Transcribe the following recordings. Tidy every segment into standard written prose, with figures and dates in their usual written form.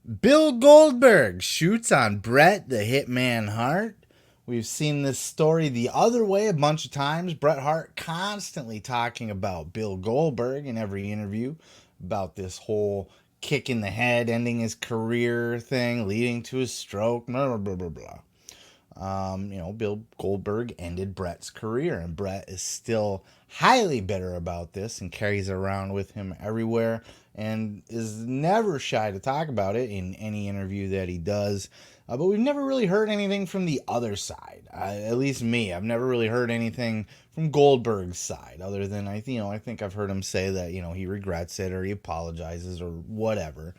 Bill Goldberg shoots on Bret the Hitman Hart. We've seen this story the other way a bunch of times. Bret Hart constantly talking about Bill Goldberg in every interview about this whole kick in the head, ending his career thing, leading to his stroke, blah, blah, blah, blah. Bill Goldberg ended Bret's career, and Bret is still highly bitter about this and carries it around with him everywhere and is never shy to talk about it in any interview that he does. But we've never really heard anything from the other side. At least me, I've never really heard anything from Goldberg's side, other than I think I've heard him say that he regrets it or he apologizes or whatever.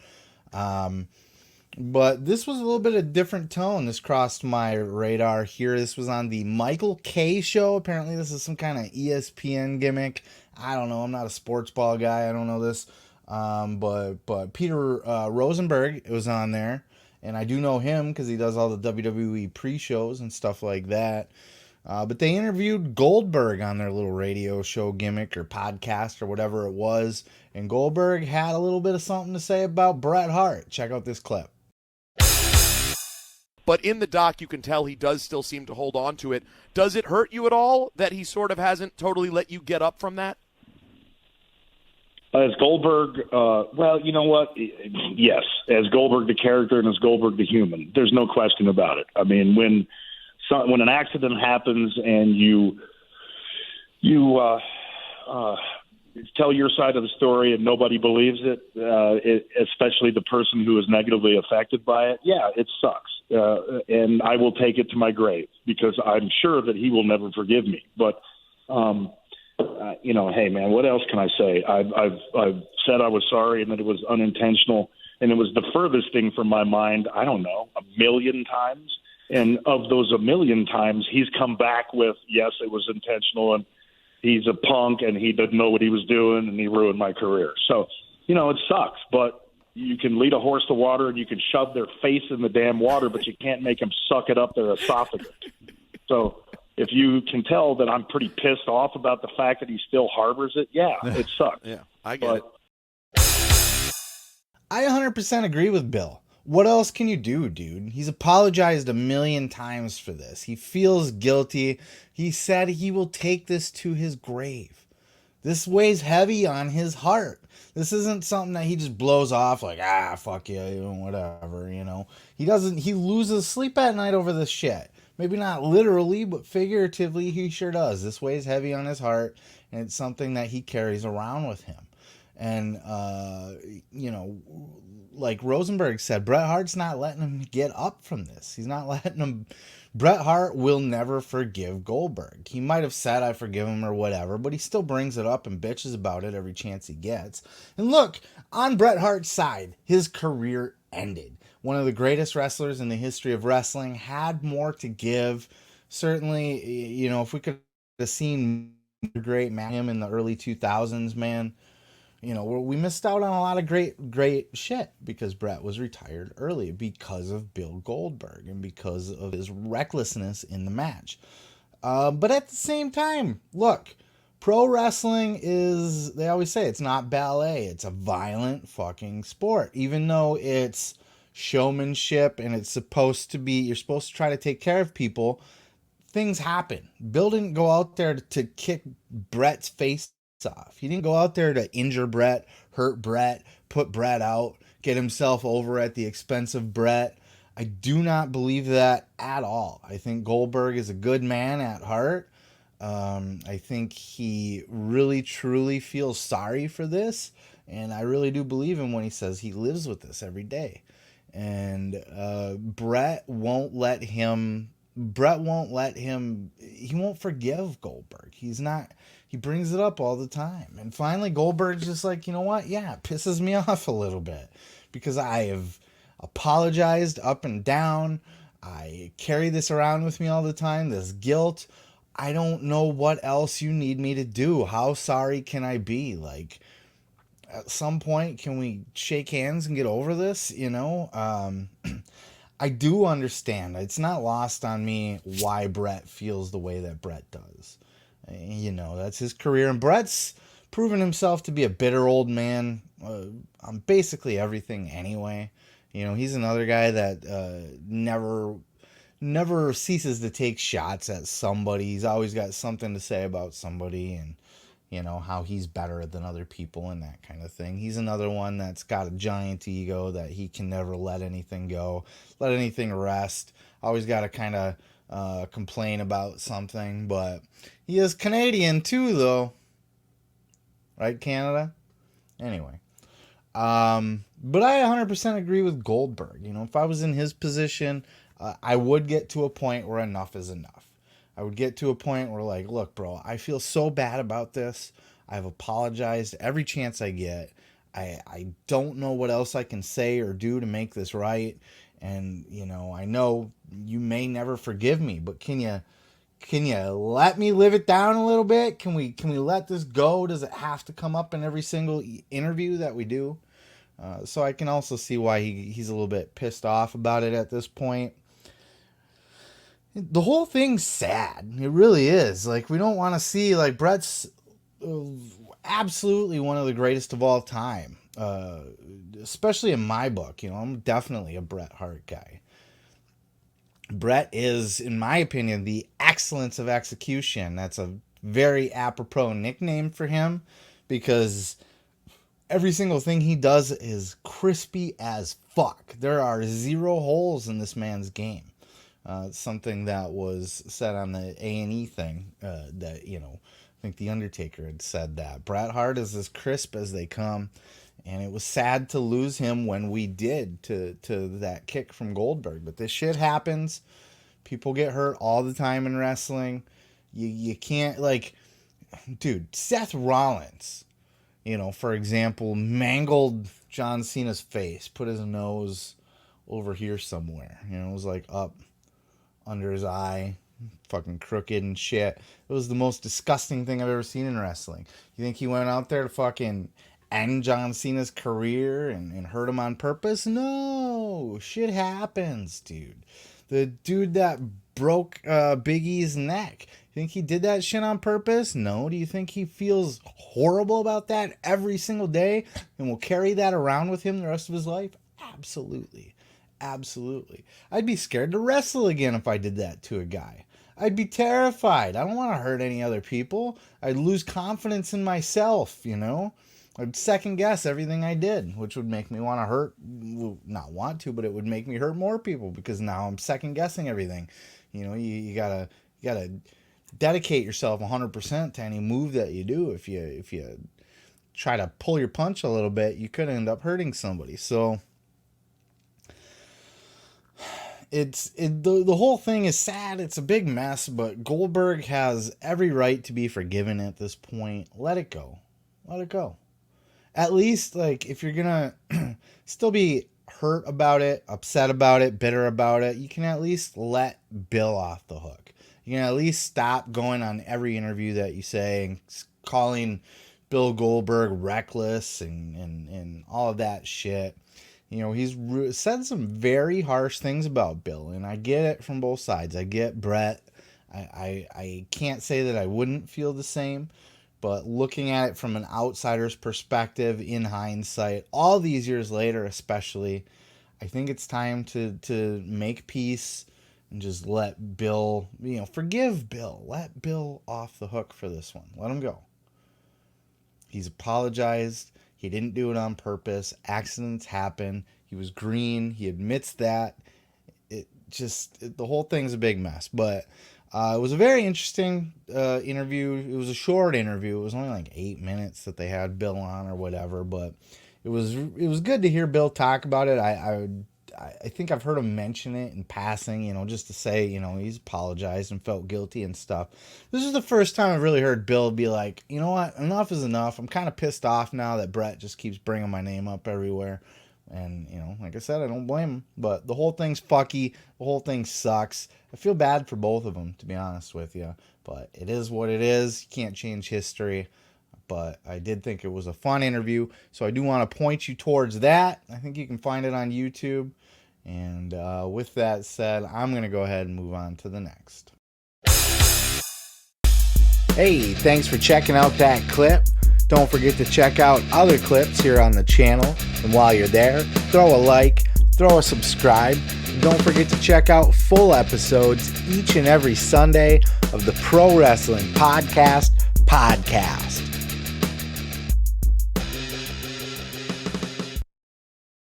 But this was a little bit of different tone. This crossed my radar here. This was on the Michael Kay show. Apparently, this is some kind of ESPN gimmick. I don't know. I'm not a sports ball guy. I don't know this. But Peter Rosenberg was on there, and I do know him because he does all the WWE pre-shows and stuff like that. But they interviewed Goldberg on their little radio show gimmick or podcast or whatever it was, and Goldberg had a little bit of something to say about Bret Hart. Check out this clip. But in the doc, you can tell he does still seem to hold on to it. Does it hurt you at all that he sort of hasn't totally let you get up from that? As Goldberg, well, you know what? Yes, as Goldberg the character and as Goldberg the human, there's no question about it. I mean, when an accident happens and you tell your side of the story and nobody believes it, especially the person who is negatively affected by it, yeah, it sucks. And I will take it to my grave because I'm sure that he will never forgive me. But, hey, man, what else can I say? I've said I was sorry and that it was unintentional, and it was the furthest thing from my mind, I don't know, 1,000,000 times. And of those 1,000,000 times, he's come back with, yes, it was intentional, and he's a punk, and he didn't know what he was doing, and he ruined my career. So, it sucks, but you can lead a horse to water, and you can shove their face in the damn water, but you can't make them suck it up their esophagus. So if you can tell that I'm pretty pissed off about the fact that he still harbors it, yeah, it sucks. Yeah, I get it. I 100% agree with Bill. What else can you do, dude? He's apologized 1,000,000 times for this. He feels guilty. He said he will take this to his grave. This weighs heavy on his heart. This isn't something that he just blows off like, fuck yeah, whatever, He loses sleep at night over this shit. Maybe not literally, but figuratively, he sure does. This weighs heavy on his heart, and it's something that he carries around with him. And, like Rosenberg said, Bret Hart's not letting him get up from this. He's not letting him. Bret Hart will never forgive Goldberg. He might have said, I forgive him or whatever, but he still brings it up and bitches about it every chance he gets. And look, on Bret Hart's side, his career ended. One of the greatest wrestlers in the history of wrestling, had more to give. Certainly, if we could have seen great him in the early 2000s, man, we missed out on a lot of great shit because Bret was retired early because of Bill Goldberg and because of his recklessness in the match. But at the same time, look, pro wrestling is, they always say, it's not ballet. It's a violent fucking sport. Even though it's showmanship and it's supposed to be, you're supposed to try to take care of people, things happen. Bill didn't go out there to kick Bret's face off. He didn't go out there to injure Bret, hurt Bret, put Bret out, get himself over at the expense of Bret. I do not believe that at all. I think Goldberg is a good man at heart. I think he really, truly feels sorry for this. And I really do believe him when he says he lives with this every day. And Bret won't let him, he won't forgive Goldberg. He brings it up all the time. And finally, Goldberg's just like, you know what? Yeah, it pisses me off a little bit because I have apologized up and down. I carry this around with me all the time, this guilt. I don't know what else you need me to do. How sorry can I be? Like, at some point, can we shake hands and get over this? I do understand. It's not lost on me why Bret feels the way that Bret does. That's his career. And Bret's proven himself to be a bitter old man on basically everything anyway. You know, he's another guy that never ceases to take shots at somebody. He's always got something to say about somebody, and you know how he's better than other people and that kind of thing. He's another one that's got a giant ego that he can never let anything go, let anything rest. Always got to kind of complain about something, but he is Canadian too, though. Right, Canada? Anyway. But I 100% agree with Goldberg. You know, if I was in his position, I would get to a point where enough is enough. I would get to a point where, like, look, bro, I feel so bad about this. I've apologized every chance I get. I don't know what else I can say or do to make this right. And, you know you may never forgive me, but can you let me live it down a little bit? Can we let this go? Does it have to come up in every single interview that we do? So I can also see why he's a little bit pissed off about it at this point. The whole thing's sad. It really is. Like, we don't want to see, like, Bret's absolutely one of the greatest of all time. Especially in my book. You know, I'm definitely a Bret Hart guy. Bret is, in my opinion, the excellence of execution. That's a very apropos nickname for him, because every single thing he does is crispy as fuck. There are zero holes in this man's game. Something that was said on the A&E thing, that, you know, I think The Undertaker had said that. Bret Hart is as crisp as they come, and it was sad to lose him when we did to that kick from Goldberg. But this shit happens. People get hurt all the time in wrestling. You can't, like, dude, Seth Rollins, you know, for example, mangled John Cena's face, put his nose over here somewhere. You know, it was like up under his eye, fucking crooked and shit. It was the most disgusting thing I've ever seen in wrestling. You think he went out there to fucking end John Cena's career and hurt him on purpose? No, shit happens, dude. The dude that broke Big E's neck, you think he did that shit on purpose? No. Do you think he feels horrible about that every single day and will carry that around with him the rest of his life? Absolutely. Absolutely. I'd be scared to wrestle again if I did that to a guy. I'd be terrified. I don't want to hurt any other people. I'd lose confidence in myself, you know? I'd second guess everything I did, which would make me want to hurt, not want to, but it would make me hurt more people, because now I'm second guessing everything. You know, you gotta dedicate yourself 100% to any move that you do. If you try to pull your punch a little bit, you could end up hurting somebody. So the whole thing is sad. It's a big mess, but Goldberg has every right to be forgiven at this point. Let it go. Let it go. At least, like, if you're gonna still be hurt about it, upset about it, bitter about it, you can at least let Bill off the hook. You can at least stop going on every interview that you say and calling Bill Goldberg reckless and all of that shit. You know, he's said some very harsh things about Bill, and I get it from both sides. I get Bret. I can't say that I wouldn't feel the same, but looking at it from an outsider's perspective, in hindsight, all these years later especially, I think it's time to make peace and just let Bill, you know, forgive Bill. Let Bill off the hook for this one. Let him go. He's apologized. He didn't do it on purpose. Accidents happen. He was green. He admits that. The whole thing's a big mess. But it was a very interesting interview. It was a short interview. It was only like 8 minutes that they had Bill on or whatever. But it was good to hear Bill talk about it. I think I've heard him mention it in passing, you know, just to say, you know, he's apologized and felt guilty and stuff. This is the first time I've really heard Bill be like, you know what, enough is enough. I'm kind of pissed off now that Bret just keeps bringing my name up everywhere. And, you know, like I said, I don't blame him. But the whole thing's fucky. The whole thing sucks. I feel bad for both of them, to be honest with you. But it is what it is. You can't change history. But I did think it was a fun interview. So I do want to point you towards that. I think you can find it on YouTube. And with that said, I'm going to go ahead and move on to the next. Hey, thanks for checking out that clip. Don't forget to check out other clips here on the channel. And while you're there, throw a like, throw a subscribe. Don't forget to check out full episodes each and every Sunday of the Pro Wrestling Podcast.